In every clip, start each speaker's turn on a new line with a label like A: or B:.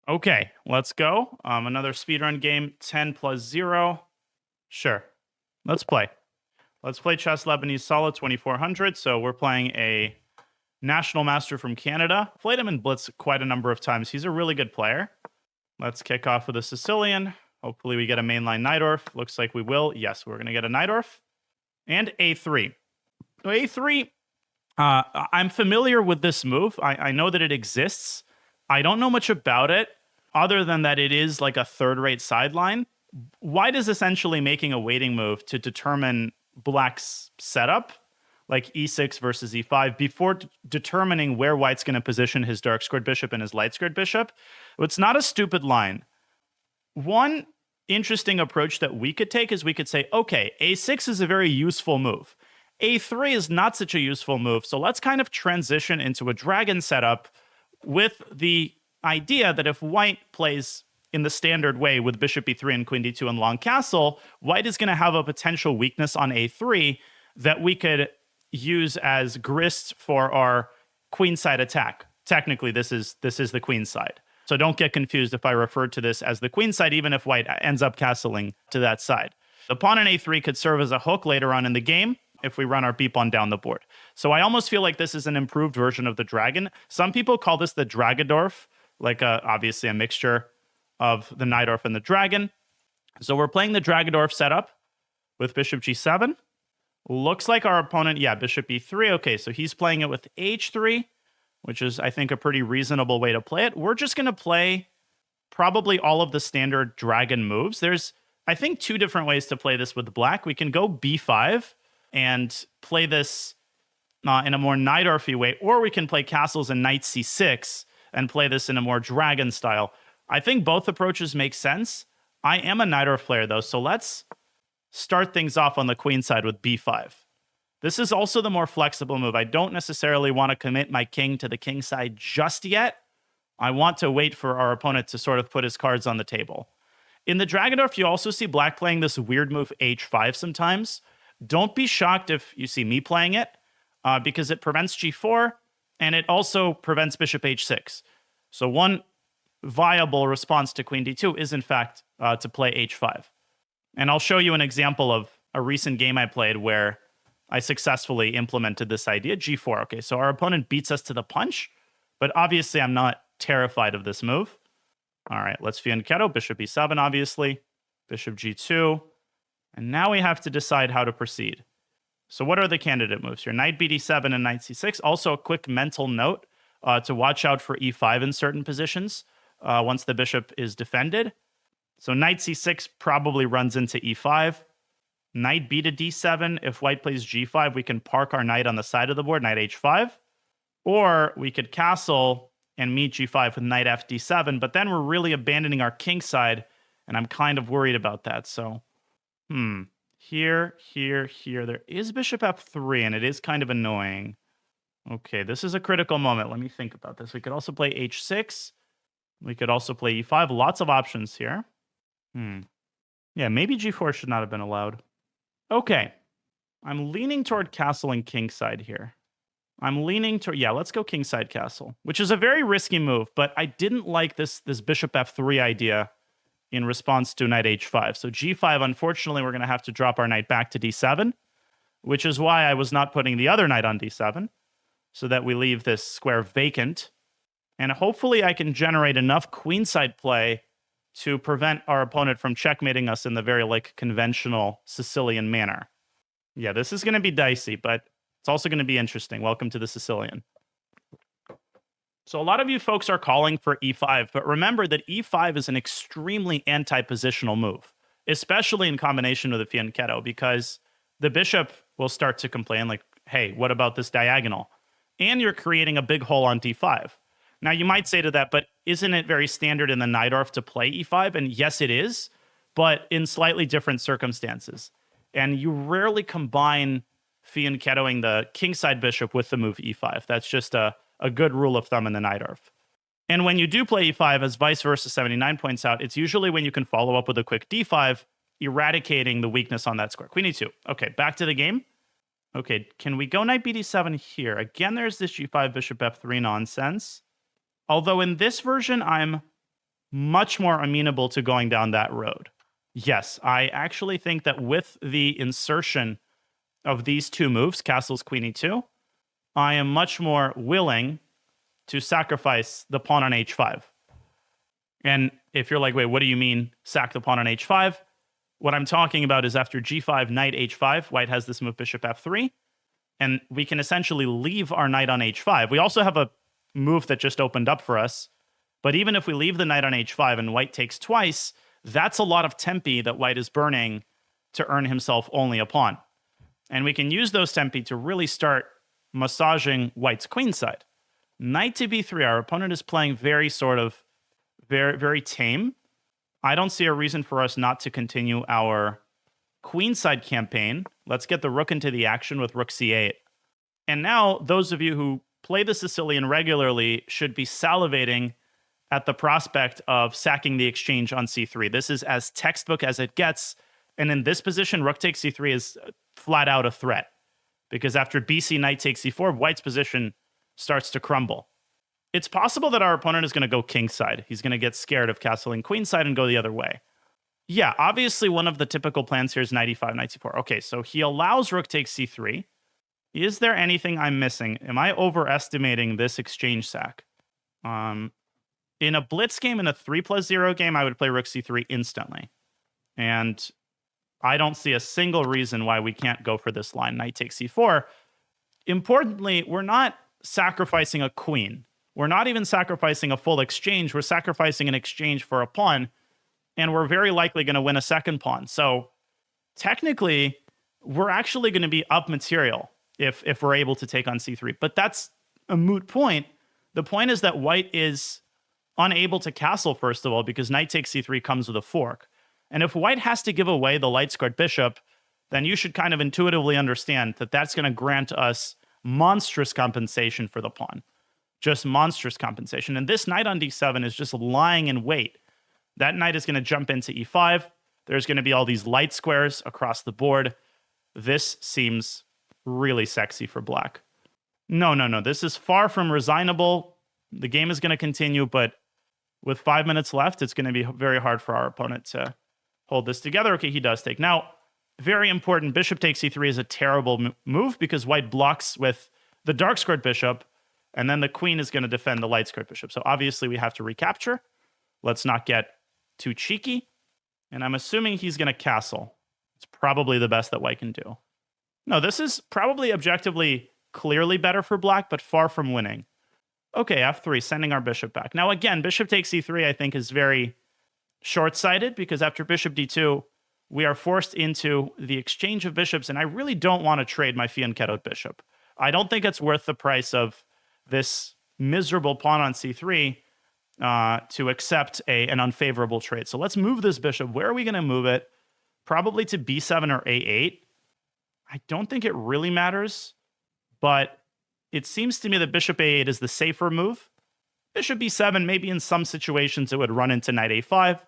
A: Okay, let's go. Another speedrun game, 10 plus 0. Sure, let's play. Let's play Chess Lebanese Solid 2400. So we're playing a national master from Canada. Played him in Blitz quite a number of times. He's a really good player. Let's kick off with a Sicilian. Hopefully we get a mainline Najdorf. Looks like we will. Yes, we're going to get a Najdorf. And A3. A3, I'm familiar with this move. I know that it exists. I don't know much about it, other than that it is like a third-rate sideline. White is essentially making a waiting move to determine black's setup, like e6 versus e5, before determining where white's going to position his dark squared bishop and his light squared bishop. It's not a stupid line. One interesting approach that we could take is we could say, okay, a6 is a very useful move. A3 is not such a useful move, so let's kind of transition into a dragon setup with the idea that if white plays in the standard way with bishop e3 and queen d2 and long castle, white is going to have a potential weakness on a3 that we could use as grist for our queenside attack. Technically, this is the queen side. So don't get confused if I refer to this as the queen side, even if white ends up castling to that side. The pawn in a3 could serve as a hook later on in the game if we run our b-pawn down the board. So I almost feel like this is an improved version of the dragon. Some people call this the Dragodorf, like obviously a mixture of the Najdorf and the dragon. So we're playing the Dragodorf setup with bishop g7. Looks like our opponent, yeah, bishop e3. Okay, so he's playing it with h3, which is, I think, a pretty reasonable way to play it. We're just going to play probably all of the standard dragon moves. There's, I think, two different ways to play this with black. We can go b5 and play this in a more Najdorf-y way, or we can play castles and knight c6 and play this in a more dragon style. I think both approaches make sense. I am a Najdorf player, though, so let's start things off on the queen side with b5. This is also the more flexible move. I don't necessarily want to commit my king to the king side just yet. I want to wait for our opponent to sort of put his cards on the table. In the Dragodorf, you also see black playing this weird move h5 sometimes. Don't be shocked if you see me playing it, because it prevents g4, and it also prevents bishop h6. So one viable response to queen d2 is, in fact, to play h5. And I'll show you an example of a recent game I played where I successfully implemented this idea. g4. Okay, so our opponent beats us to the punch, but obviously I'm not terrified of this move. All right, let's fianchetto. Bishop e7, obviously. Bishop g2. And now we have to decide how to proceed. So what are the candidate moves here? Knight bd7 and knight c6. Also, a quick mental note to watch out for e5 in certain positions once the bishop is defended. So knight c6 probably runs into e5. Knight b to d7. If white plays g5, we can park our knight on the side of the board, knight h5. Or we could castle and meet g5 with knight f d7, but then we're really abandoning our king side, and I'm kind of worried about that. So, here. There is bishop f3, and it is kind of annoying. Okay, this is a critical moment. Let me think about this. We could also play h6. We could also play e5. Lots of options here. Yeah, maybe g4 should not have been allowed. Okay, I'm leaning toward castling kingside here. I'm leaning toward, yeah, let's go kingside castle, which is a very risky move, but I didn't like this bishop f3 idea in response to knight h5. So g5, unfortunately, we're going to have to drop our knight back to d7, which is why I was not putting the other knight on d7, so that we leave this square vacant. And hopefully I can generate enough queenside play to prevent our opponent from checkmating us in the very, like, conventional Sicilian manner. Yeah, this is going to be dicey, but it's also going to be interesting. Welcome to the Sicilian. So a lot of you folks are calling for e5, but remember that e5 is an extremely anti-positional move, especially in combination with the fianchetto, because the bishop will start to complain, like, hey, what about this diagonal? And you're creating a big hole on d5. Now, you might say to that, but isn't it very standard in the Najdorf to play e5? And yes, it is, but in slightly different circumstances. And you rarely combine fianchettoing the kingside bishop with the move e5. That's just a good rule of thumb in the Najdorf. And when you do play e5, as vice versa 79 points out, it's usually when you can follow up with a quick d5, eradicating the weakness on that square. Queen e2. Okay, back to the game. Okay, can we go knight bd7 here? Again, there's this g5 bishop f3 nonsense. Although in this version, I'm much more amenable to going down that road. Yes, I actually think that with the insertion of these two moves, castles, queen e2, I am much more willing to sacrifice the pawn on h5. And if you're like, wait, what do you mean sack the pawn on h5? What I'm talking about is after g5, knight h5, white has this move bishop f3, and we can essentially leave our knight on h5. We also have a move that just opened up for us, but even if we leave the knight on h5 and white takes twice, that's a lot of tempi that white is burning to earn himself only a pawn. And we can use those tempi to really start massaging white's queen side. Knight to b3, our opponent is playing very very tame. I don't see a reason for us not to continue our queenside campaign. Let's get the rook into the action with rook c8. And now, those of you who play the Sicilian regularly should be salivating at the prospect of sacking the exchange on c3. This is as textbook as it gets. And in this position, rook takes c3 is flat out a threat. Because after bc knight takes c4, white's position starts to crumble. It's possible that our opponent is going to go kingside. He's going to get scared of castling queenside and go the other way. Yeah, obviously one of the typical plans here is knight e5, knight c4. Okay, so he allows rook takes c3. Is there anything I'm missing? Am I overestimating this exchange sack? In a blitz game, in a 3+0 game, I would play rook c3 instantly. And I don't see a single reason why we can't go for this line, knight takes c4. Importantly, we're not sacrificing a queen. We're not even sacrificing a full exchange. We're sacrificing an exchange for a pawn, and we're very likely going to win a second pawn. So technically, we're actually going to be up material if we're able to take on c3. But that's a moot point. The point is that white is unable to castle, first of all, because knight takes c3 comes with a fork. And if white has to give away the light-squared bishop, then you should kind of intuitively understand that that's going to grant us monstrous compensation for the pawn. Just monstrous compensation. And this knight on d7 is just lying in wait. That knight is going to jump into e5. There's going to be all these light squares across the board. This seems really sexy for black. No. This is far from resignable. The game is going to continue, but with 5 minutes left, it's going to be very hard for our opponent to hold this together. Okay, he does take. Now, very important, bishop takes e3 is a terrible move because white blocks with the dark squared bishop, and then the queen is going to defend the light squared bishop. So obviously we have to recapture. Let's not get too cheeky. And I'm assuming he's going to castle. It's probably the best that white can do. No, this is probably objectively clearly better for black, but far from winning. Okay, f3, sending our bishop back. Now again, bishop takes e3 I think is very short-sighted because after bishop d2, we are forced into the exchange of bishops, and I really don't want to trade my fianchettoed bishop. I don't think it's worth the price of this miserable pawn on c3 to accept an unfavorable trade. So let's move this bishop. Where are we going to move it? Probably to b7 or a8. I don't think it really matters, but it seems to me that bishop a8 is the safer move. Bishop b7, maybe in some situations it would run into knight a5.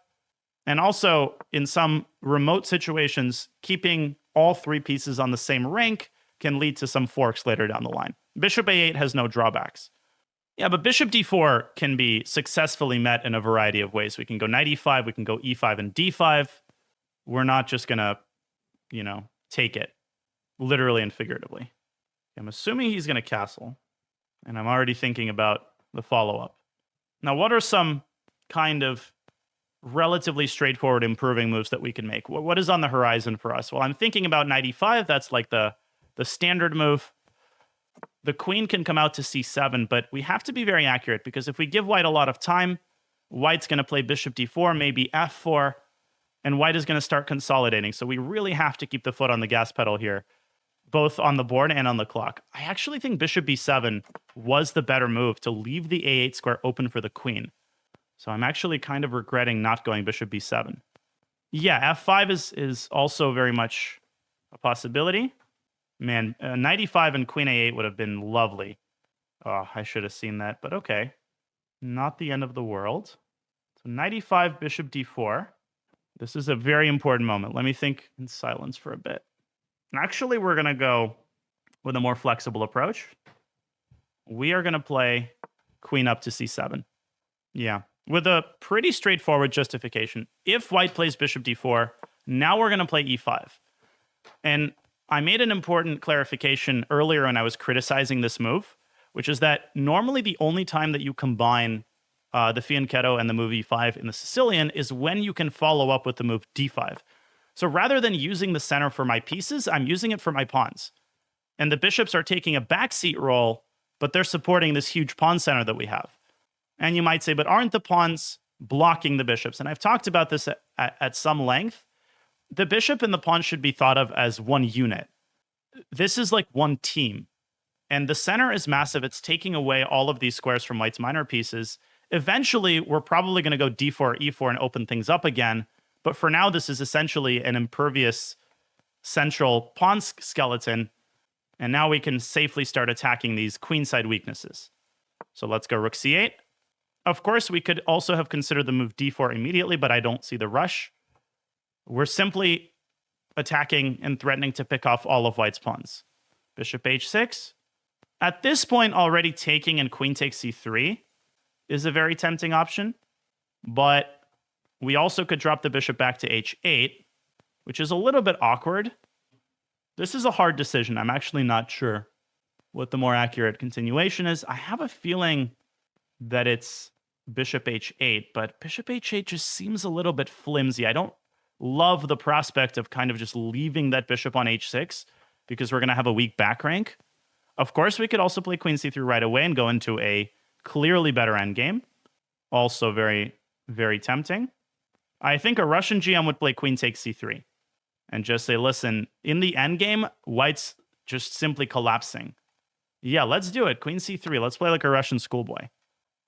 A: And also, in some remote situations, keeping all three pieces on the same rank can lead to some forks later down the line. Bishop a8 has no drawbacks. Yeah, but bishop d4 can be successfully met in a variety of ways. We can go knight e5, we can go e5 and d5. We're not just going to, take it, literally and figuratively. I'm assuming he's going to castle, and I'm already thinking about the follow-up. Now, what are some kind of relatively straightforward improving moves that we can make? What is on the horizon for us? Well, I'm thinking about knight e5. That's like the standard move. The queen can come out to c7, but we have to be very accurate because if we give white a lot of time, white's going to play bishop d4, maybe f4, and white is going to start consolidating. So we really have to keep the foot on the gas pedal here, both on the board and on the clock. I actually think bishop b7 was the better move to leave the a8 square open for the queen. So I'm actually kind of regretting not going bishop b7. Yeah, f5 is also very much a possibility. Man, knight e5 and queen a8 would have been lovely. Oh, I should have seen that, but okay. Not the end of the world. So knight e5, bishop d4. This is a very important moment. Let me think in silence for a bit. Actually, we're going to go with a more flexible approach. We are going to play queen up to c7. Yeah, with a pretty straightforward justification. If white plays bishop d4, now we're going to play e5. And I made an important clarification earlier when I was criticizing this move, which is that normally the only time that you combine the fianchetto and the move e5 in the Sicilian is when you can follow up with the move d5. So rather than using the center for my pieces, I'm using it for my pawns. And the bishops are taking a backseat role, but they're supporting this huge pawn center that we have. And you might say, but aren't the pawns blocking the bishops? And I've talked about this at some length. The bishop and the pawn should be thought of as one unit. This is like one team. And the center is massive. It's taking away all of these squares from white's minor pieces. Eventually, we're probably going to go d4, e4, and open things up again. But for now, this is essentially an impervious central pawn skeleton. And now we can safely start attacking these queenside weaknesses. So let's go rook c8. Of course, we could also have considered the move d4 immediately, but I don't see the rush. We're simply attacking and threatening to pick off all of white's pawns. Bishop h6. At this point, already taking and queen takes c3 is a very tempting option. But we also could drop the bishop back to h8, which is a little bit awkward. This is a hard decision. I'm actually not sure what the more accurate continuation is. I have a feeling that it's bishop h8, but bishop h8 just seems a little bit flimsy. I don't love the prospect of kind of just leaving that bishop on h6 because we're going to have a weak back rank. Of course, we could also play queen c3 right away and go into a clearly better endgame. Also very, very tempting. I think a Russian GM would play queen takes c3 and just say, listen, in the endgame, white's just simply collapsing. Yeah, let's do it. Queen c3. Let's play like a Russian schoolboy.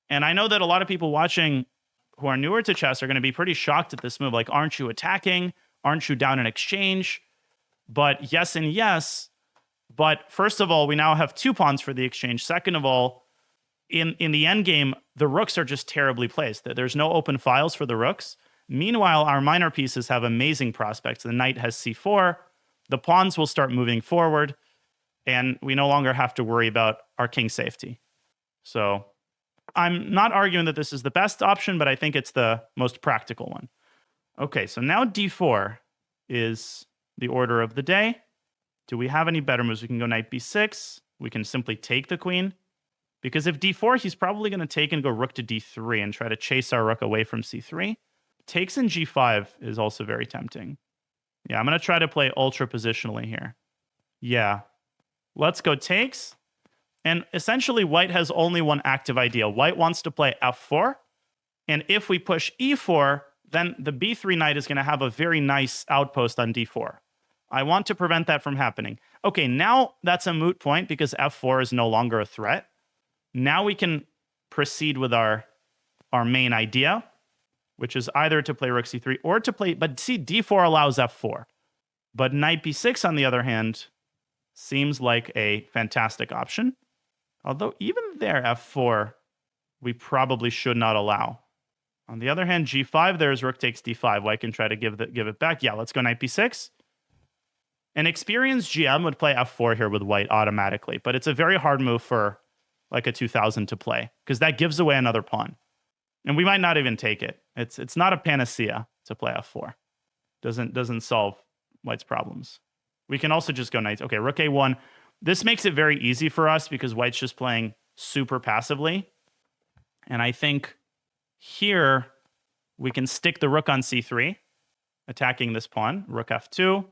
A: And I know that a lot of people watching who are newer to chess are going to be pretty shocked at this move. Like, aren't you attacking? Aren't you down in exchange? But yes and yes. But first of all, we now have two pawns for the exchange. Second of all, in the endgame, the rooks are just terribly placed. There's no open files for the rooks. Meanwhile, our minor pieces have amazing prospects. The knight has c4. The pawns will start moving forward. And we no longer have to worry about our king safety. So I'm not arguing that this is the best option, but I think it's the most practical one. Okay, so now d4 is the order of the day. Do we have any better moves? We can go knight b6. We can simply take the queen. Because if d4, he's probably going to take and go rook to d3 and try to chase our rook away from c3. Takes in g5 is also very tempting. Yeah, I'm going to try to play ultra positionally here. Yeah. Let's go takes. And essentially, white has only one active idea. White wants to play f4. And if we push e4, then the b3 knight is going to have a very nice outpost on d4. I want to prevent that from happening. Okay, now that's a moot point because f4 is no longer a threat. Now we can proceed with our main idea, which is either to play rook c3 or to play... But see, d4 allows f4. But knight b6, on the other hand, seems like a fantastic option. Although even there, f4, we probably should not allow. On the other hand, g5, there's rook takes d5. White can try to give it back. Yeah, let's go knight b6. An experienced GM would play f4 here with white automatically, but it's a very hard move for like a 2000 to play because that gives away another pawn. And we might not even take it. It's not a panacea to play f4. Doesn't solve white's problems. We can also just go knight. Okay, rook a1. This makes it very easy for us because white's just playing super passively. And I think here we can stick the rook on c3, attacking this pawn. Rook f2.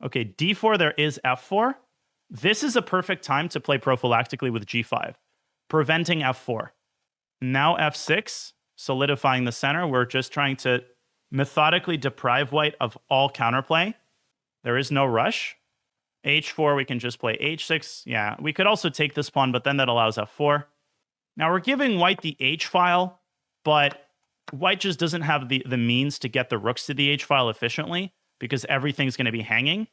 A: Okay, d4, there is f4. This is a perfect time to play prophylactically with g5, preventing f4. Now f6, solidifying the center. We're just trying to methodically deprive white of all counterplay. There is no rush. h4, we can just play h6. Yeah, we could also take this pawn, but then that allows f4. Now we're giving white the h-file, but white just doesn't have the means to get the rooks to the h-file efficiently because everything's going to be hanging.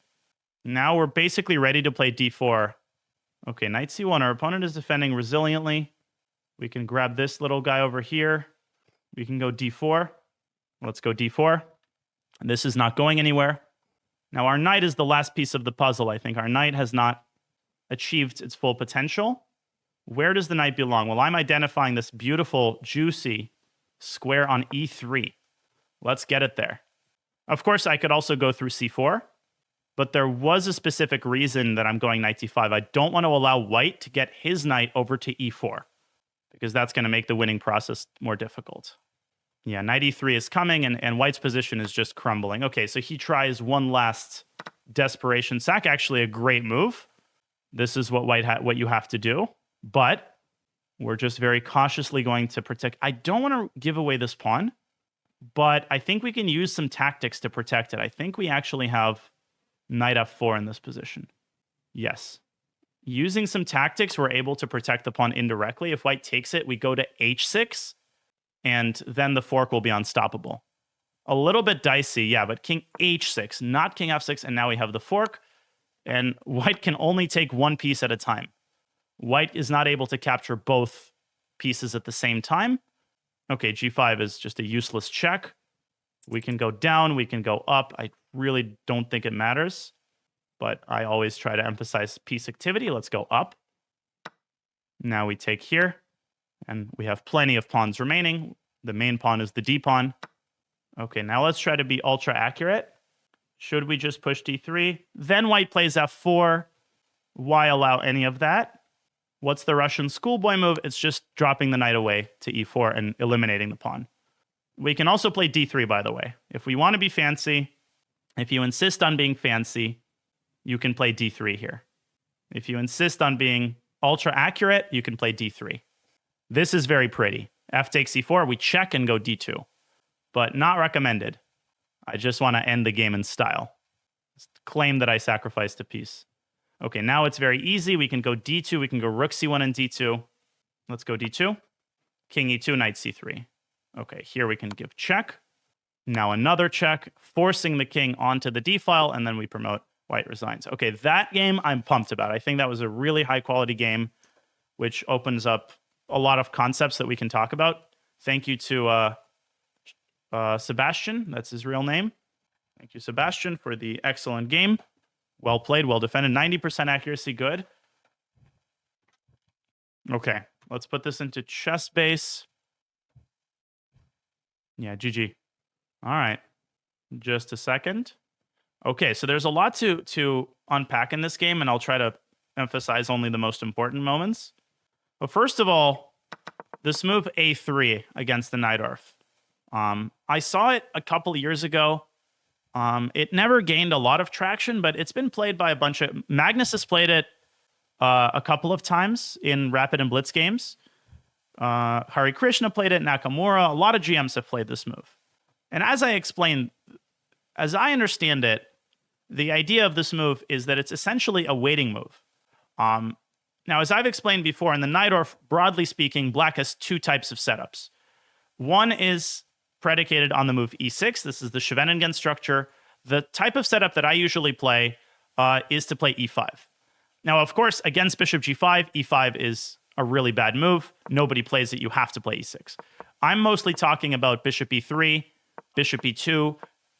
A: Now we're basically ready to play d4. Okay, knight c1. Our opponent is defending resiliently. We can grab this little guy over here. We can go d4. Let's go d4. This is not going anywhere. Now our knight is the last piece of the puzzle, I think. Our knight has not achieved its full potential. Where does the knight belong? Well, I'm identifying this beautiful, juicy Square on e3. Let's get it there. Of course, I could also go through c4, but there was a specific reason that I'm going knight d5. I don't want to allow white to get his knight over to e4, because that's going to make the winning process more difficult. Yeah, knight e3 is coming, and white's position is just crumbling. Okay, so he tries one last desperation sack. Actually, a great move. This is what what you have to do, but we're just very cautiously going to protect. I don't want to give away this pawn, but I think we can use some tactics to protect it. I think we actually have knight f4 in this position. Yes. Using some tactics, we're able to protect the pawn indirectly. If white takes it, we go to h6, and then the fork will be unstoppable. A little bit dicey, yeah, but king h6, not king f6, and now we have the fork, and white can only take one piece at a time. White is not able to capture both pieces at the same time. Okay, g5 is just a useless check. We can go down, we can go up. I really don't think it matters, but I always try to emphasize piece activity. Let's go up. Now we take here, and we have plenty of pawns remaining. The main pawn is the d pawn. Okay, now let's try to be ultra accurate. Should we just push d3? Then white plays f4. Why allow any of that? What's the Russian schoolboy move? It's just dropping the knight away to e4 and eliminating the pawn. We can also play d3, by the way. If we want to be fancy, if you insist on being fancy, you can play d3 here. If you insist on being ultra accurate, you can play d3. This is very pretty. F takes c4, we check and go d2. But not recommended. I just want to end the game in style. Just claim that I sacrificed a piece. Okay, now it's very easy. We can go d2, we can go rook c1 and d2. Let's go d2. King e2, knight c3. Okay, here we can give check. Now another check, forcing the king onto the d file, and then we promote white resigns. Okay, that game I'm pumped about. I think that was a really high quality game, which opens up a lot of concepts that we can talk about. Thank you to Sebastian, that's his real name. Thank you, Sebastian, for the excellent game. Well played, well defended, 90% accuracy, good. Okay, let's put this into chess base. Yeah, GG. All right, just a second. Okay, so there's a lot to unpack in this game, and I'll try to emphasize only the most important moments. But first of all, this move a3 against the Naroditsky. I saw it a couple of years ago. It never gained a lot of traction, but it's been played by a bunch of... Magnus has played it a couple of times in Rapid and Blitz games. Hari Krishna played it, Nakamura. A lot of GMs have played this move. And as I explained, as I understand it, the idea of this move is that it's essentially a waiting move. Now, as I've explained before, in the Naroditsky, broadly speaking, black has two types of setups. One is predicated on the move e6. This is the Scheveningen structure. The type of setup that I usually play is to play e5. Now, of course, against bishop g5, e5 is a really bad move. Nobody plays it. You have to play e6. I'm mostly talking about bishop e3, bishop e2,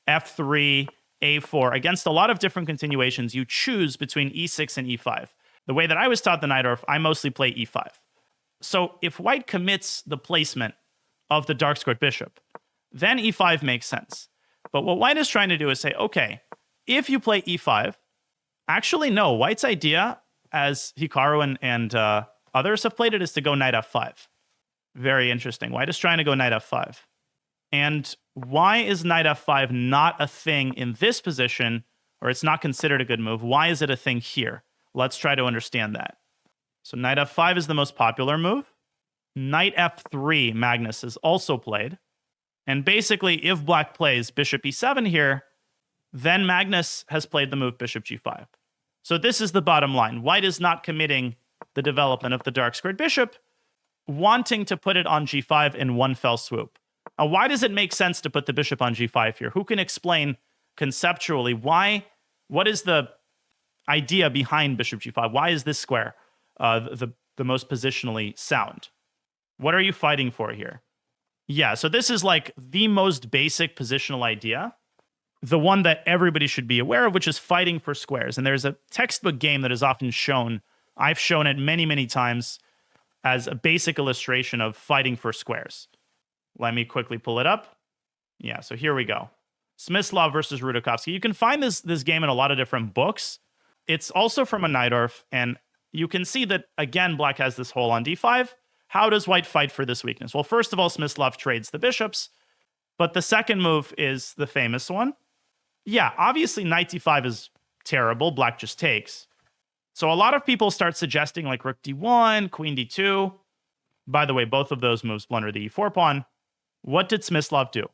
A: f3, a4. Against a lot of different continuations, you choose between e6 and e5. The way that I was taught the Naroditsky, I mostly play e5. So if white commits the placement of the dark squared bishop, then e5 makes sense. But what white is trying to do is say, okay, if you play e5, actually, no, white's idea, as Hikaru and others have played it, is to go knight f5. Very interesting. White is trying to go knight f5. And why is knight f5 not a thing in this position, or it's not considered a good move? Why is it a thing here? Let's try to understand that. So knight f5 is the most popular move. Knight f3, Magnus, is also played. And basically, if black plays bishop e7 here, then Magnus has played the move bishop g5. So this is the bottom line. White is not committing the development of the dark squared bishop, wanting to put it on g5 in one fell swoop. Now, why does it make sense to put the bishop on g5 here? Who can explain conceptually what is the idea behind bishop g5? Why is this square the most positionally sound? What are you fighting for here? Yeah, so this is like the most basic positional idea, the one that everybody should be aware of, which is fighting for squares. And there's a textbook game that is often shown, I've shown it many, many times, as a basic illustration of fighting for squares. Let me quickly pull it up. Yeah, so here we go. Smyslov versus Rudakovsky. You can find this game in a lot of different books. It's also from a Najdorf, and you can see that, again, black has this hole on d5. How does white fight for this weakness? Well, first of all, Smyslov trades the bishops, but the second move is the famous one. Yeah, obviously knight d5 is terrible. Black just takes. So a lot of people start suggesting like rook d1, queen d2. By the way, both of those moves blunder the e4 pawn. What did Smyslov do?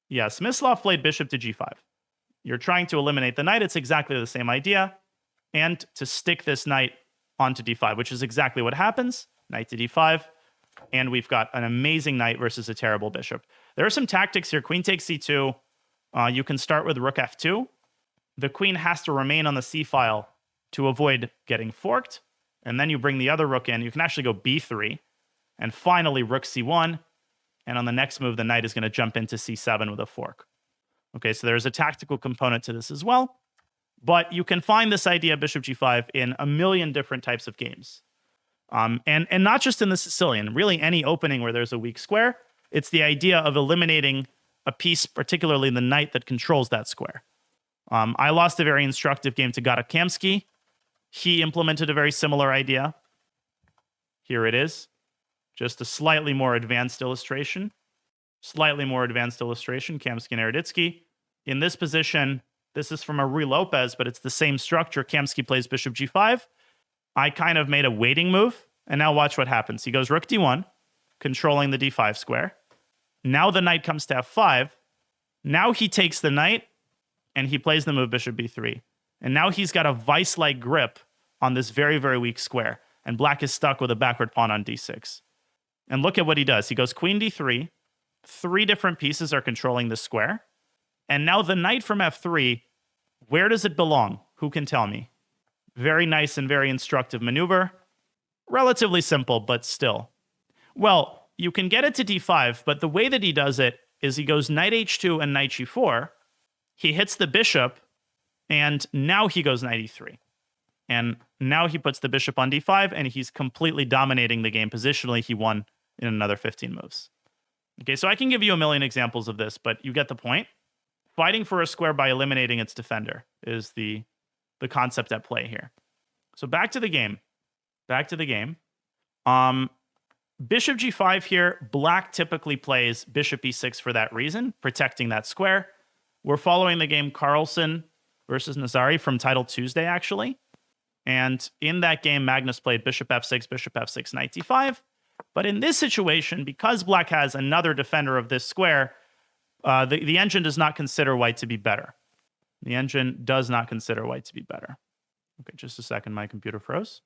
A: Yeah, Smyslov played bishop to g5. You're trying to eliminate the knight. It's exactly the same idea. And to stick this knight onto d5, which is exactly what happens. Knight to d5. And we've got an amazing knight versus a terrible bishop. There are some tactics here. Queen takes c2. You can start with rook f2. The queen has to remain on the c file to avoid getting forked. And then you bring the other rook in. You can actually go b3. And finally, rook c1. And on the next move, the knight is going to jump into c7 with a fork. Okay, so there's a tactical component to this as well. But you can find this idea of bishop g5 in a million different types of games. And not just in the Sicilian. Really, any opening where there's a weak square, it's the idea of eliminating a piece, particularly the knight that controls that square. I lost a very instructive game to Garakamsky. He implemented a very similar idea. Here it is. Just a slightly more advanced illustration. Slightly more advanced illustration, Kamsky and Naroditsky. In this position, this is from a Ruy Lopez, but it's the same structure. Kamsky plays bishop g5. I kind of made a waiting move, and now watch what happens. He goes rook d1, controlling the d5 square. Now the knight comes to f5. Now he takes the knight, and he plays the move bishop b3. And now he's got a vice-like grip on this very, very weak square. And black is stuck with a backward pawn on d6. And look at what he does. He goes queen d3. 3 different pieces are controlling this square. And now the knight from f3, where does it belong? Who can tell me? Very nice and very instructive maneuver. Relatively simple, but still. Well, you can get it to d5, but the way that he does it is he goes knight h2 and knight g4. He hits the bishop, and now he goes knight e3. And now he puts the bishop on d5, and he's completely dominating the game positionally. He won in another 15 moves. Okay, so I can give you a million examples of this, but you get the point. Fighting for a square by eliminating its defender is the concept at play here. So back to the game. Back to the game. Bishop g5 here. Black typically plays bishop e6 for that reason, protecting that square. We're following the game Carlsen versus Nazari from Title Tuesday, actually. And in that game, Magnus played bishop f6, knight d5. But in this situation, because black has another defender of this square, the engine does not consider white to be better. The engine does not consider white to be better. Okay, just a second, my computer froze.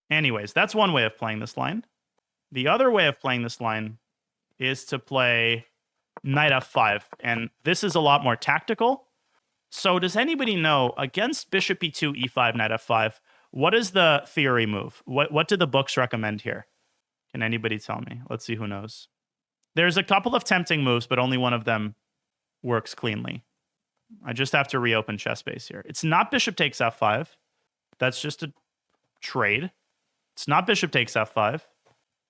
A: Anyways, that's one way of playing this line. The other way of playing this line is to play knight f5, and this is a lot more tactical. So does anybody know, against bishop e2, e5, knight f5, what is the theory move? What do the books recommend here? Can anybody tell me? Let's see who knows. There's a couple of tempting moves, but only one of them works cleanly. I just have to reopen ChessBase here. It's not bishop takes f5. That's just a trade. It's not bishop takes f5.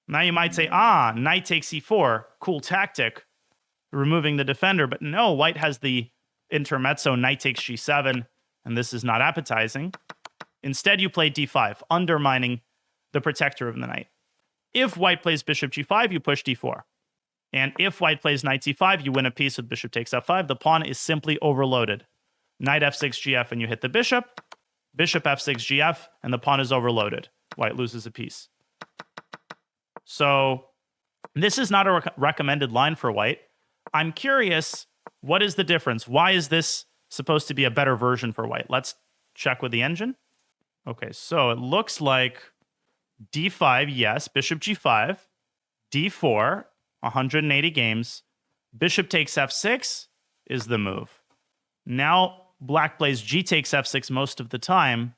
A: Now you might say, knight takes e4. Cool tactic, removing the defender. But no, white has the intermezzo, knight takes g7, and this is not appetizing. Instead, you play d5, undermining the protector of the knight. If white plays bishop g5, you push d4. And if white plays knight c5, you win a piece with bishop takes f5. The pawn is simply overloaded. Knight f6 gf, and you hit the bishop. Bishop f6 gf, and the pawn is overloaded. White loses a piece. So this is not a recommended line for white. I'm curious, what is the difference? Why is this supposed to be a better version for white? Let's check with the engine. Okay, so it looks like d5, yes, bishop g5, d4, 180 games. Bishop takes f6 is the move. Now black plays g takes f6 most of the time,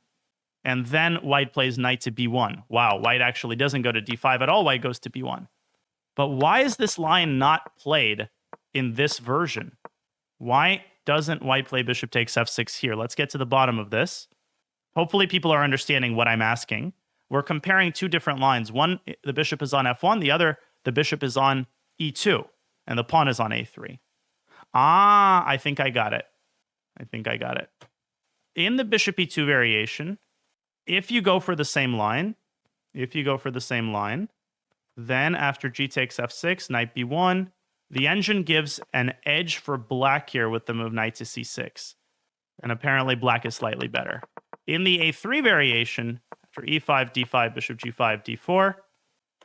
A: and then white plays knight to b1. Wow, white actually doesn't go to d5 at all. White goes to b1. But why is this line not played in this version? Why doesn't white play bishop takes f6 here? Let's get to the bottom of this. Hopefully people are understanding what I'm asking. We're comparing 2 different lines. One, the bishop is on f1. The other, the bishop is on e2. and the pawn is on a3. Ah, I think I got it. In the bishop e2 variation, if you go for the same line, then after g takes f6, knight b1, the engine gives an edge for black here with the move knight to c6. And apparently black is slightly better. In the a3 variation, after e5, d5, bishop g5, d4,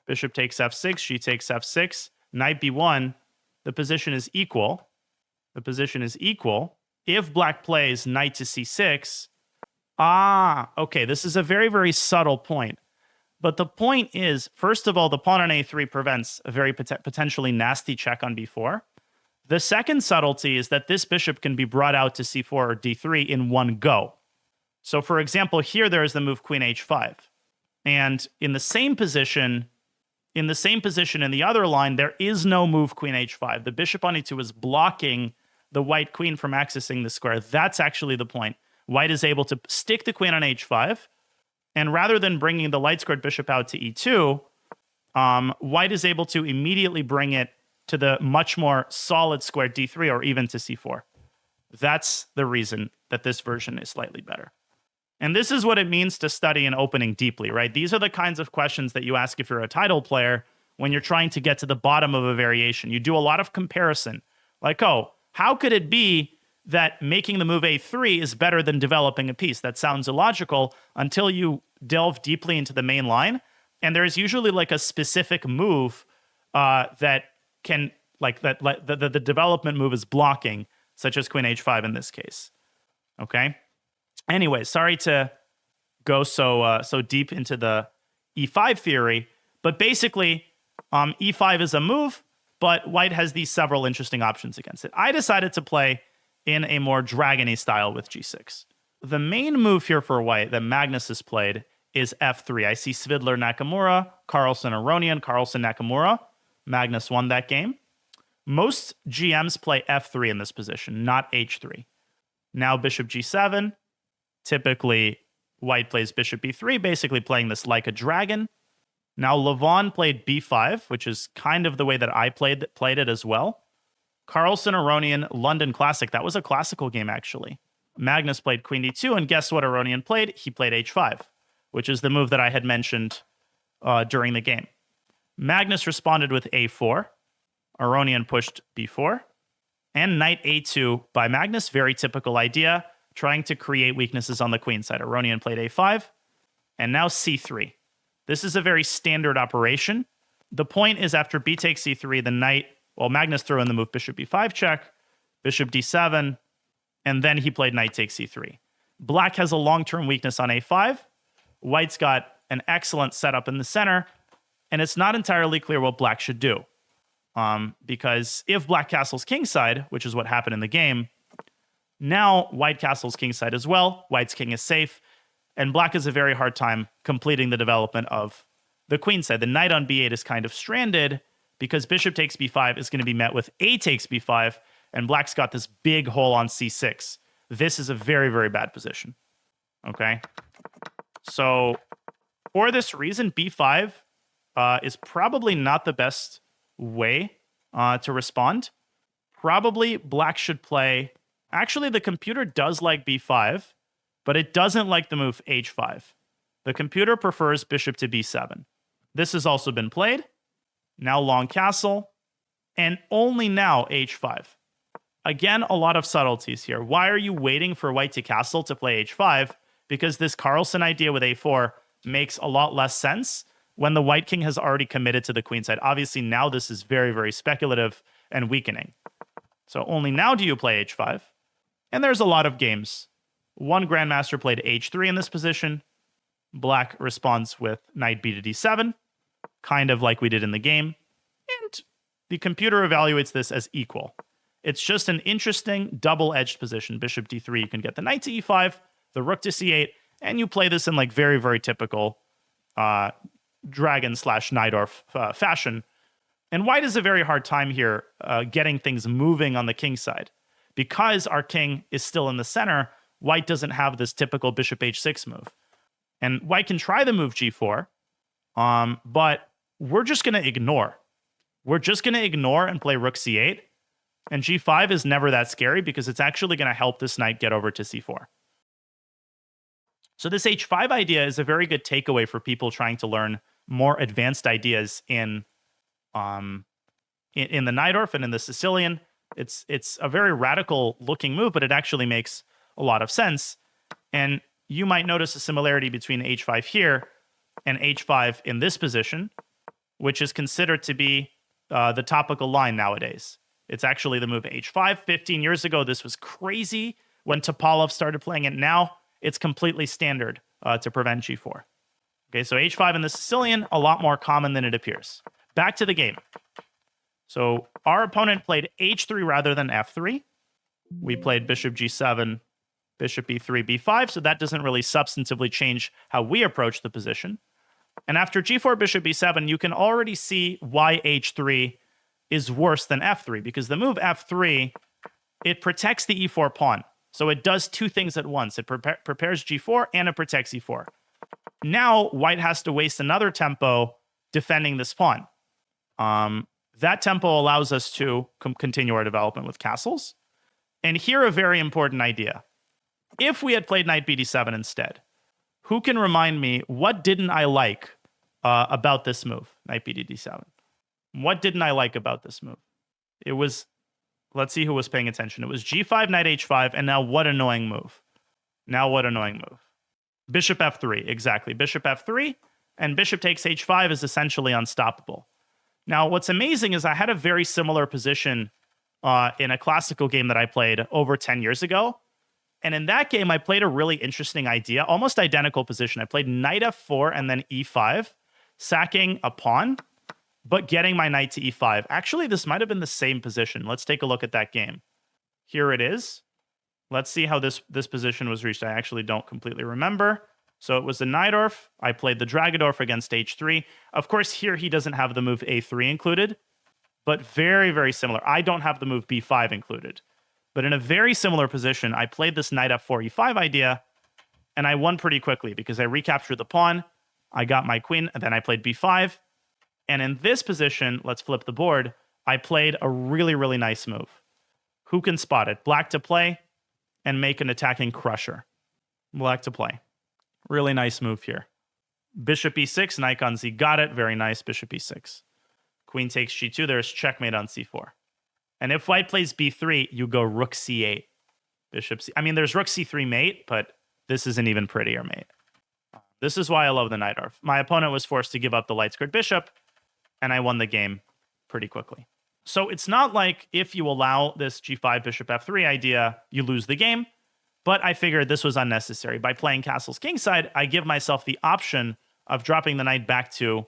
A: bishop takes f6, g takes f6, knight b1, the position is equal. If black plays knight to c6, okay, this is a very, very subtle point. But the point is, first of all, the pawn on a3 prevents a very potentially nasty check on b4. The second subtlety is that this bishop can be brought out to c4 or d3 in one go. So for example, here there is the move queen h5. And in the same position in the other line, there is no move queen h5. The bishop on e2 is blocking the white queen from accessing the square. That's actually the point. White is able to stick the queen on h5, and rather than bringing the light-squared bishop out to e2, white is able to immediately bring it to the much more solid square d3 or even to c4. That's the reason that this version is slightly better. And this is what it means to study an opening deeply, right? These are the kinds of questions that you ask if you're a title player when you're trying to get to the bottom of a variation. You do a lot of comparison. Like, oh, how could it be that making the move a3 is better than developing a piece? That sounds illogical until you delve deeply into the main line. And there's usually like a specific move that can, the development move is blocking, such as queen h5 in this case. Okay? Anyway, sorry to go so deep into the e5 theory, but basically, e5 is a move, but white has these several interesting options against it. I decided to play in a more dragony style with g6. The main move here for white that Magnus has played is f3. I see Svidler Nakamura, Carlsen Aronian, Carlsen Nakamura. Magnus won that game. Most GMs play f3 in this position, not h3. Now bishop g7. Typically, white plays bishop b3, basically playing this like a dragon. Now Levon played b5, which is kind of the way that I played it as well. Carlsen Aronian, London Classic. That was a classical game, actually. Magnus played queen d2, and guess what Aronian played? He played h5, which is the move that I had mentioned during the game. Magnus responded with a4. Aronian pushed b4. And knight a2 by Magnus. Very typical idea, trying to create weaknesses on the queen side. Aronian played a5. And now c3. This is a very standard operation. The point is after b takes c3, the knight, Magnus threw in the move bishop b5 check, bishop d7, and then he played knight takes c3. Black has a long-term weakness on a5. White's got an excellent setup in the center, and it's not entirely clear what black should do. Because if black castles kingside, which is what happened in the game, now white castles kingside as well. White's king is safe, and black has a very hard time completing the development of the queen side. The knight on b8 is kind of stranded because bishop takes b5 is going to be met with a takes b5, and black's got this big hole on c6. This is a very, very bad position. Okay? So for this reason, b5 is probably not the best way to respond. Probably black should play... Actually, the computer does like b5, but it doesn't like the move h5. The computer prefers bishop to b7. This has also been played. Now long castle, and only now h5. Again, a lot of subtleties here. Why are you waiting for white to castle to play h5? Because this Carlsen idea with a4 makes a lot less sense when the white king has already committed to the queen side. Obviously, now this is very, very speculative and weakening. So only now do you play h5. And there's a lot of games. One grandmaster played h3 in this position. Black responds with knight b to d7, kind of like we did in the game. And the computer evaluates this as equal. It's just an interesting double-edged position. Bishop d3, you can get the knight to e5, the rook to c8, and you play this in like very, very typical dragon/Najdorf fashion. And white has a very hard time here getting things moving on the king side. Because our king is still in the center, white doesn't have this typical bishop h6 move. And white can try the move g4, but we're just going to ignore. we're just going to ignore and play rook c8. And g5 is never that scary because it's actually going to help this knight get over to c4. So this h5 idea is a very good takeaway for people trying to learn more advanced ideas in the Naroditsky and in the Sicilian. It's a very radical looking move, but it actually makes a lot of sense. And you might notice a similarity between h5 here and h5 in this position, which is considered to be the topical line nowadays. It's actually the move h5. 15 years ago, this was crazy when Topalov started playing it. Now it's completely standard to prevent g4. Okay, so h5 in the Sicilian, a lot more common than it appears. Back to the game. So our opponent played h3 rather than f3. We played bishop g7, bishop e3, b5, so that doesn't really substantively change how we approach the position. And after g4, bishop b7, you can already see why h3 is worse than f3, because the move f3, it protects the e4 pawn. So it does two things at once. It prepares g4 and it protects e4. Now white has to waste another tempo defending this pawn. That tempo allows us to continue our development with castles. And here a very important idea. If we had played knight bd7 instead, who can remind me what didn't I like about this move, knight bd7? What didn't I like about this move? It was, let's see who was paying attention. It was g5, knight h5, and now what annoying move. Now what annoying move. Bishop f3, exactly. Bishop f3, and bishop takes h5 is essentially unstoppable. Now, what's amazing is I had a very similar position in a classical game that I played over 10 years ago. And in that game, I played a really interesting idea, almost identical position. I played knight f4 and then e5, sacking a pawn, but getting my knight to e5. Actually, this might have been the same position. Let's take a look at that game. Here it is. Let's see how this position was reached. I actually don't completely remember. So it was the Naroditsky. I played the Dragodorf against h3. Of course, here he doesn't have the move a3 included, but very, very similar. I don't have the move b5 included. But in a very similar position, I played this knight f4, e5 idea, and I won pretty quickly because I recaptured the pawn, I got my queen, and then I played b5. And in this position, let's flip the board, I played a really, really nice move. Who can spot it? Black to play and make an attacking crusher. Black to play. Really nice move here. Bishop e6, knight on z, got it. Very nice, bishop e6. Queen takes g2, there's checkmate on c4. And if white plays b3, you go rook c8. Bishop c. I mean, there's rook c3 mate, but this is an even prettier mate. This is why I love the Naroditsky. My opponent was forced to give up the light squared bishop, and I won the game pretty quickly. So it's not like if you allow this g5 bishop f3 idea, you lose the game. But I figured this was unnecessary. By playing castles kingside, I give myself the option of dropping the knight back to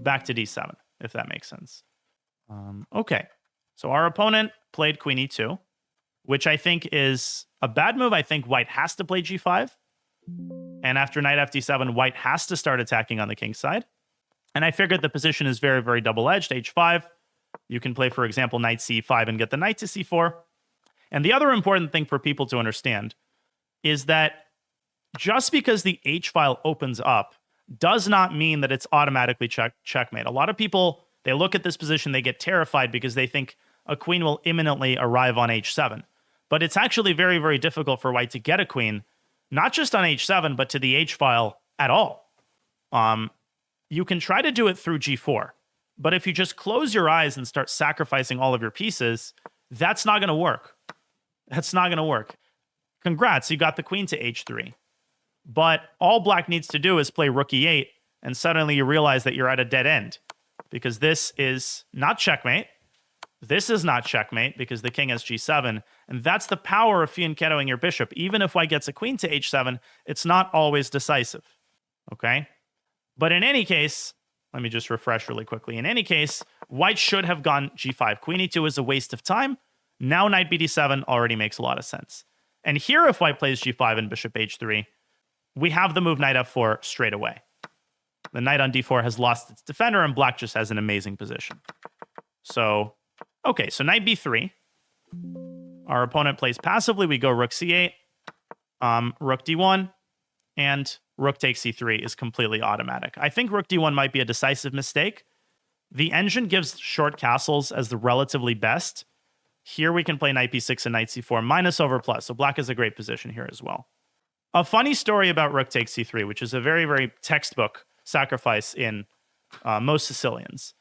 A: d7, if that makes sense. Okay, so our opponent played queen e2, which I think is a bad move. I think white has to play g5. And after knight fd7, white has to start attacking on the king side. And I figured the position is very, very double-edged, h5. You can play, for example, knight c5 and get the knight to c4. And the other important thing for people to understand is that just because the h file opens up does not mean that it's automatically checkmate. A lot of people, they look at this position, they get terrified because they think a queen will imminently arrive on h7. But it's actually very, very difficult for white to get a queen, not just on h7, but to the h file at all. You can try to do it through g4, but if you just close your eyes and start sacrificing all of your pieces, that's not going to work. That's not going to work. Congrats, you got the queen to h3. But all black needs to do is play rook e8, and suddenly you realize that you're at a dead end. Because this is not checkmate. This is not checkmate, because the king has g7. And that's the power of fianchettoing your bishop. Even if white gets a queen to h7, it's not always decisive. Okay? But in any case, let me just refresh really quickly. In any case, white should have gone g5. Queen e2 is a waste of time. Now knight bd7 already makes a lot of sense. And here, if white plays g5 and bishop h3, we have the move knight f4 straight away. The knight on d4 has lost its defender, and black just has an amazing position. So, okay, so knight b3. Our opponent plays passively. We go rook c8, rook d1, and rook takes c3 is completely automatic. I think rook d1 might be a decisive mistake, The engine gives short castles as the relatively best. Here we can play knight b6 and knight c4 minus over plus. So black is a great position here as well. A funny story about rook takes c3, which is a very, very textbook sacrifice in most Sicilians.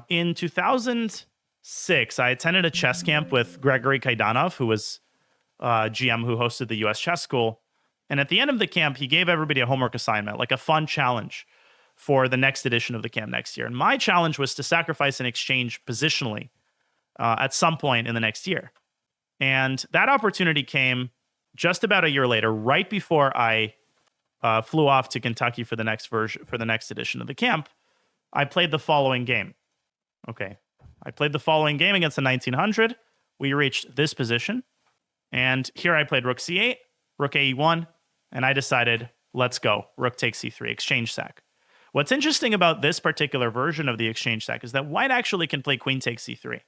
A: In 2006, I attended a chess camp with Gregory Kaidanov, who was GM who hosted the US Chess School. And at the end of the camp, he gave everybody a homework assignment, like a fun challenge for the next edition of the camp next year. And my challenge was to sacrifice an exchange positionally at some point in the next year. And that opportunity came just about a year later, right before I flew off to Kentucky for the next edition of the camp. I played the following game. Okay, I played the following game against the 1900. We reached this position, and here I played rook c8, rook ae1, and I decided, let's go, rook takes c3, exchange sack. What's interesting about this particular version of the exchange sack is that white actually can play queen takes c3.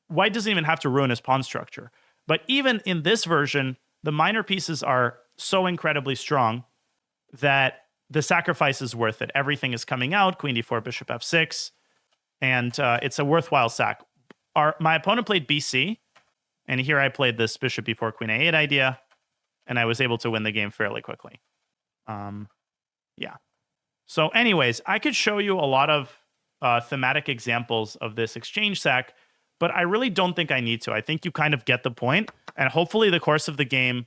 A: White doesn't even have to ruin his pawn structure. But even in this version, the minor pieces are so incredibly strong that the sacrifice is worth it. Everything is coming out, queen d4, bishop f6, and it's a worthwhile sack. My opponent played bc, and here I played this bishop b4, queen a8 idea, and I was able to win the game fairly quickly. Yeah. So anyways, I could show you a lot of thematic examples of this exchange sack, but I really don't think I need to. I think you kind of get the point, and hopefully the course of the game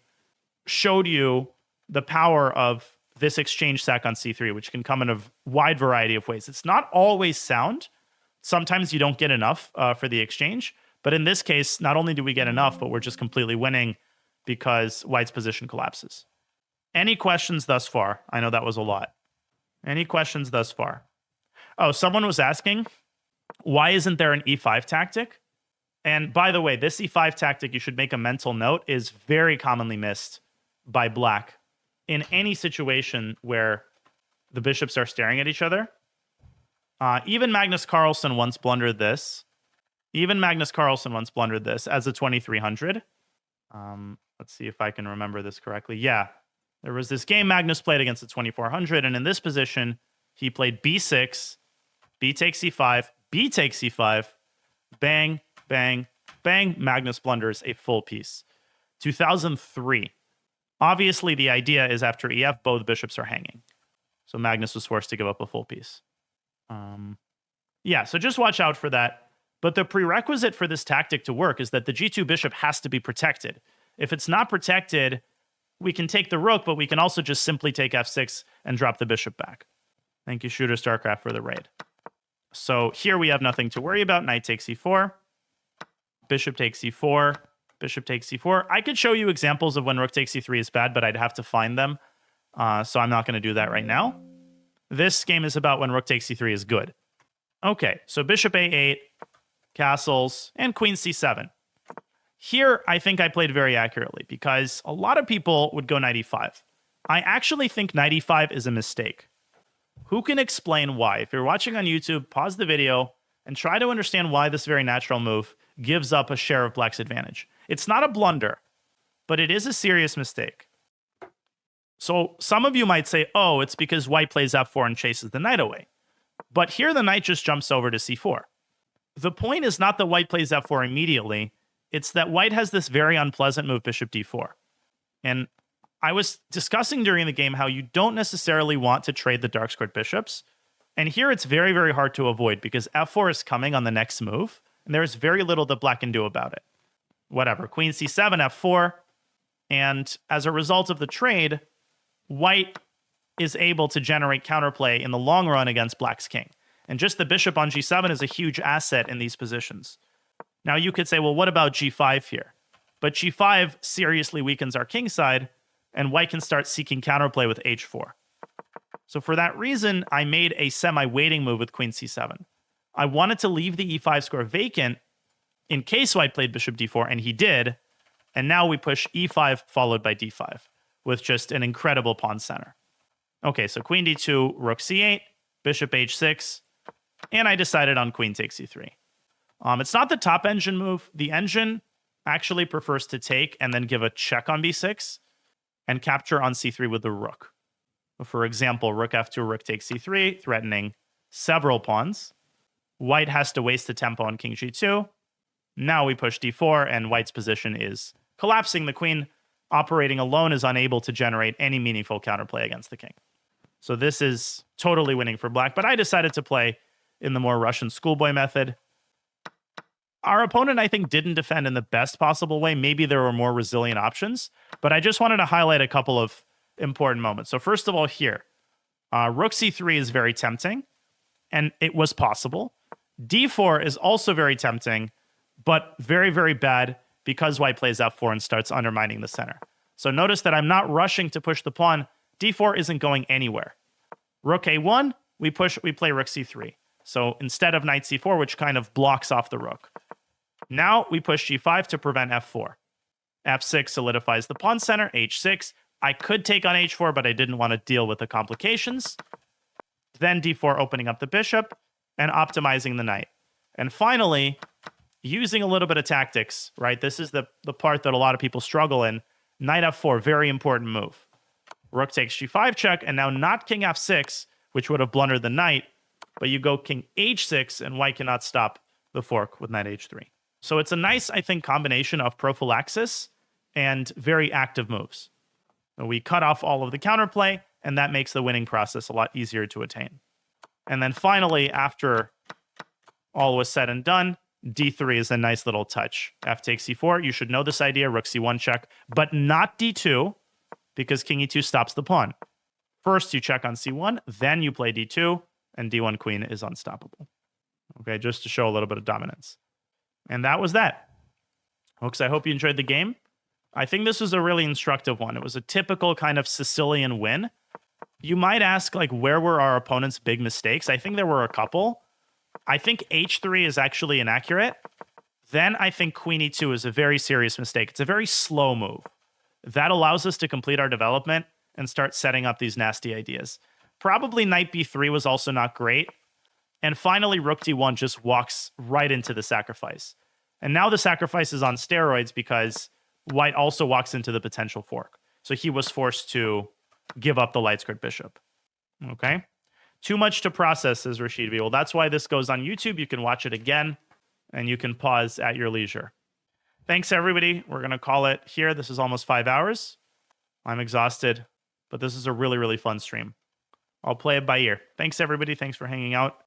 A: showed you the power of this exchange sack on c3, which can come in a wide variety of ways. It's not always sound. Sometimes you don't get enough for the exchange, but in this case, not only do we get enough, but we're just completely winning because white's position collapses. Any questions thus far? I know that was a lot. Any questions thus far? Oh, someone was asking, why isn't there an e5 tactic? And by the way, this e5 tactic, you should make a mental note, is very commonly missed by black in any situation where the bishops are staring at each other. Even Magnus Carlsen once blundered this. As a 2300. Let's see if I can remember this correctly. Yeah, there was this game Magnus played against the 2400, and in this position, he played b6, b takes c5, b takes c5, bang, bang, bang. Magnus blunders a full piece. 2003. Obviously, the idea is after ef, both bishops are hanging. So Magnus was forced to give up a full piece. Yeah, so just watch out for that. But the prerequisite for this tactic to work is that the g2 bishop has to be protected. If it's not protected, we can take the rook, but we can also just simply take f6 and drop the bishop back. Thank you, Shooter StarCraft, for the raid. So here we have nothing to worry about. Knight takes e4. Bishop takes e4. Bishop takes c4. I could show you examples of when rook takes c3 is bad, but I'd have to find them. So I'm not going to do that right now. This game is about when rook takes c3 is good. Okay, so bishop a8, castles, and queen c7. Here, I think I played very accurately because a lot of people would go knight e5. I actually think knight e5 is a mistake. Who can explain why? If you're watching on YouTube, pause the video and try to understand why this very natural move gives up a share of black's advantage. It's not a blunder, but it is a serious mistake. So some of you might say, oh, it's because white plays f4 and chases the knight away. But here the knight just jumps over to c4. The point is not that white plays f4 immediately. It's that white has this very unpleasant move, bishop d4. And I was discussing during the game how you don't necessarily want to trade the dark squared bishops. And here it's very, very hard to avoid because f4 is coming on the next move. And there's very little that black can do about it. Whatever, queen c7, f4. And as a result of the trade, white is able to generate counterplay in the long run against black's king. And just the bishop on g7 is a huge asset in these positions. Now you could say, well, what about g5 here? But g5 seriously weakens our king side, and white can start seeking counterplay with h4. So for that reason, I made a semi-waiting move with queen c7. I wanted to leave the e5 square vacant in case white played bishop d4, and he did. And now we push e5 followed by d5 with just an incredible pawn center. Okay, so queen d2, rook c8, bishop h6, and I decided on queen takes c3. It's not the top engine move. The engine actually prefers to take and then give a check on b6 and capture on c3 with the rook. For example, rook f2, rook takes c3, threatening several pawns. White has to waste the tempo on king g2. Now we push d4, and white's position is collapsing. The queen operating alone is unable to generate any meaningful counterplay against the king. So this is totally winning for black, but I decided to play in the more Russian schoolboy method. Our opponent, I think, didn't defend in the best possible way. Maybe there were more resilient options, but I just wanted to highlight a couple of important moments. So first of all, here, rook c3 is very tempting, and it was possible. d4 is also very tempting, but very, very bad because white plays f4 and starts undermining the center. So notice that I'm not rushing to push the pawn. d4 isn't going anywhere. Rook a1, we play rook c3. So instead of knight c4, which kind of blocks off the rook. Now we push g5 to prevent f4. f6 solidifies the pawn center, h6. I could take on h4, but I didn't want to deal with the complications. Then d4 opening up the bishop and optimizing the knight. And finally, using a little bit of tactics, right? This is the part that a lot of people struggle in. Knight f4, very important move. Rook takes g5 check, and now not king f6, which would have blundered the knight, but you go king h6, and white cannot stop the fork with knight h3. So it's a nice, I think, combination of prophylaxis and very active moves. So we cut off all of the counterplay, and that makes the winning process a lot easier to attain. And then finally, after all was said and done, d3 is a nice little touch. F takes c4. You should know this idea, rook c1 check, but not d2, because king e2 stops the pawn. First, you check on c1, then you play d2, and d1 queen is unstoppable. Okay, just to show a little bit of dominance. And that was that. Folks, I hope you enjoyed the game. I think this was a really instructive one. It was a typical kind of Sicilian win. You might ask, like, where were our opponent's big mistakes? I think there were a couple. I think h3 is actually inaccurate. Then I think queen e2 is a very serious mistake. It's a very slow move. That allows us to complete our development and start setting up these nasty ideas. Probably knight b3 was also not great. And finally, rook d1 just walks right into the sacrifice. And now the sacrifice is on steroids because white also walks into the potential fork. So he was forced to give up the light skirt bishop. Okay? Too much to process, says Rashid V. Well, that's why this goes on YouTube. You can watch it again, and you can pause at your leisure. Thanks, everybody. We're going to call it here. This is almost 5 hours. I'm exhausted, but this is a really, really fun stream. I'll play it by ear. Thanks, everybody. Thanks for hanging out.